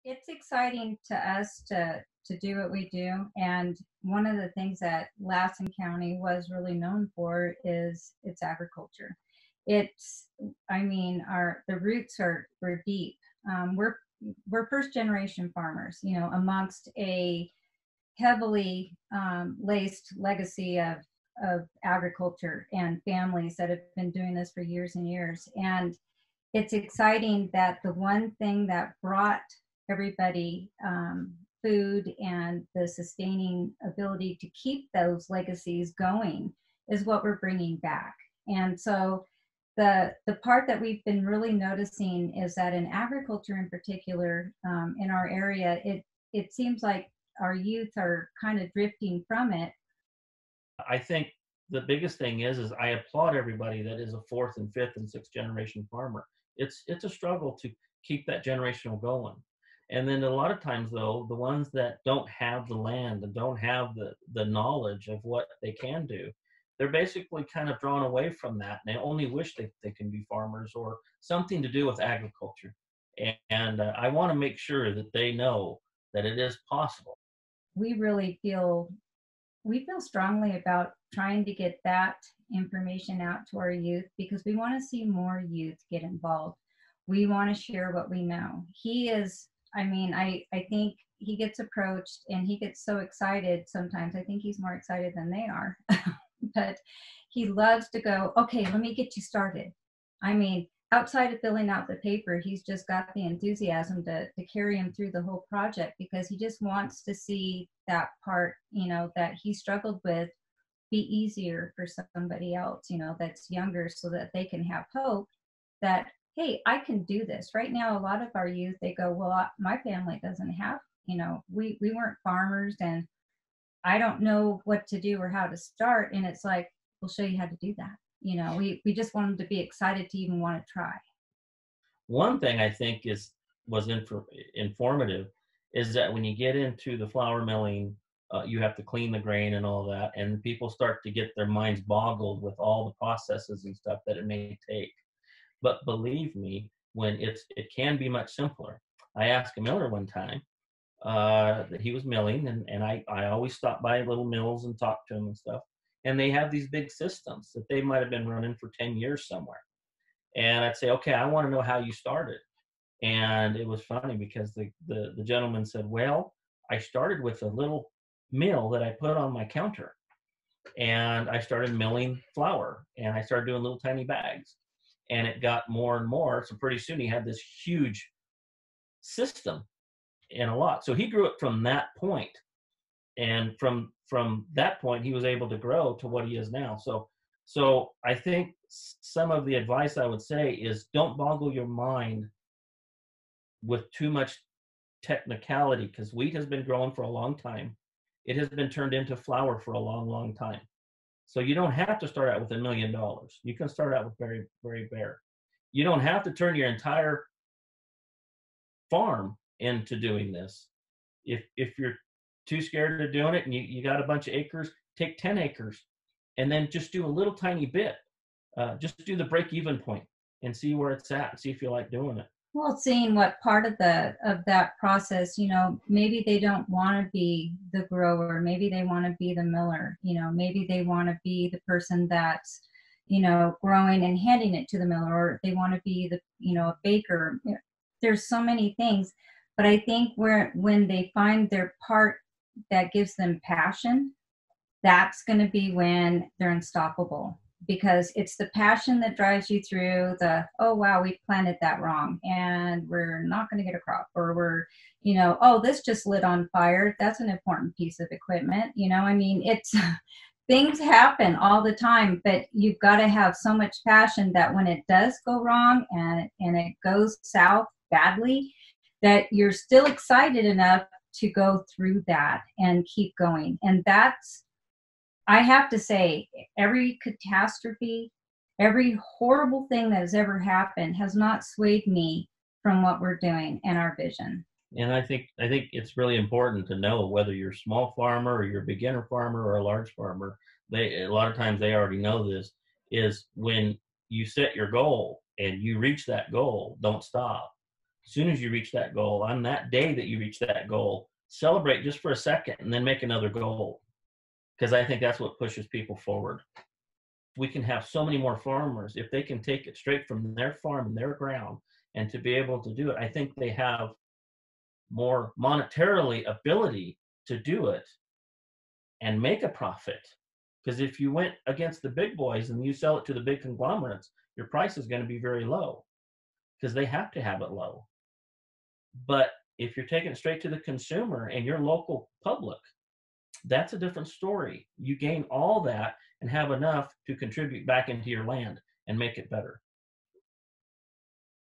It's exciting to us to do what we do, and one of the things that Lassen County was really known for is its agriculture. It's, I mean, our the roots are deep. We're first generation farmers, amongst a heavily laced legacy of agriculture and families that have been doing this for years and years. And it's exciting that the one thing that brought everybody food and the sustaining ability to keep those legacies going is what we're bringing back. And so the part that we've been really noticing is that in agriculture in particular, in our area, it seems like our youth are kind of drifting from it. I think the biggest thing is I applaud everybody that is a fourth and fifth and sixth generation farmer. It's a struggle to keep that generational going. And then a lot of times though, the ones that don't have the land and don't have the knowledge of what they can do, they're basically kind of drawn away from that. And they only wish they can be farmers or something to do with agriculture. And I want to make sure that they know that it is possible. We really feel strongly about trying to get that information out to our youth because we want to see more youth get involved. We want to share what we know. He is, I mean, I think he gets approached and he gets so excited sometimes. I think he's more excited than they are. But he loves to go, okay, let me get you started. I mean, outside of filling out the paper, he's just got the enthusiasm to carry him through the whole project because he just wants to see that part, that he struggled with be easier for somebody else, that's younger so that they can have hope that, hey, I can do this. Right now, a lot of our youth, they go, well, my family doesn't have, we weren't farmers and I don't know what to do or how to start. And it's like, we'll show you how to do that. We just want them to be excited to even want to try. One thing I think was informative is that when you get into the flour milling, you have to clean the grain and all that, and people start to get their minds boggled with all the processes and stuff that it may take. But believe me, when it can be much simpler. I asked a miller one time that he was milling, and I always stop by little mills and talk to him and stuff. And they have these big systems that they might have been running for 10 years somewhere. And I'd say, okay, I want to know how you started. And it was funny because the gentleman said, well, I started with a little mill that I put on my counter. And I started milling flour and I started doing little tiny bags. And it got more and more. So pretty soon he had this huge system and a lot. So he grew it from that point. And from that point, he was able to grow to what he is now. So I think some of the advice I would say is don't boggle your mind with too much technicality, because wheat has been growing for a long time. It has been turned into flour for a long, long time. So you don't have to start out with $1 million. You can start out with very, very bare. You don't have to turn your entire farm into doing this. If you're too scared of doing it and you got a bunch of acres, take 10 acres and then just do a little tiny bit. Just do the break-even point and see where it's at and see if you like doing it. Well, seeing what part of that process, maybe they don't want to be the grower, maybe they want to be the miller, maybe they want to be the person that's, growing and handing it to the miller, or they want to be a baker. There's so many things, but I think when they find their part that gives them passion, that's going to be when they're unstoppable. Because it's the passion that drives you through oh, wow, we planted that wrong and we're not going to get a crop, or we're, oh, this just lit on fire. That's an important piece of equipment. It's things happen all the time, but you've got to have so much passion that when it does go wrong and it goes south badly, that you're still excited enough to go through that and keep going. And I have to say, every catastrophe, every horrible thing that has ever happened has not swayed me from what we're doing and our vision. And I think it's really important to know whether you're a small farmer or you're a beginner farmer or a large farmer. A lot of times they already know this, is when you set your goal and you reach that goal, don't stop. As soon as you reach that goal, on that day that you reach that goal, celebrate just for a second and then make another goal. Because I think that's what pushes people forward. We can have so many more farmers if they can take it straight from their farm and their ground, and to be able to do it. I think they have more monetarily ability to do it and make a profit. Because if you went against the big boys and you sell it to the big conglomerates, your price is going to be very low because they have to have it low. But if you're taking it straight to the consumer and your local public, that's a different story. You gain all that and have enough to contribute back into your land and make it better.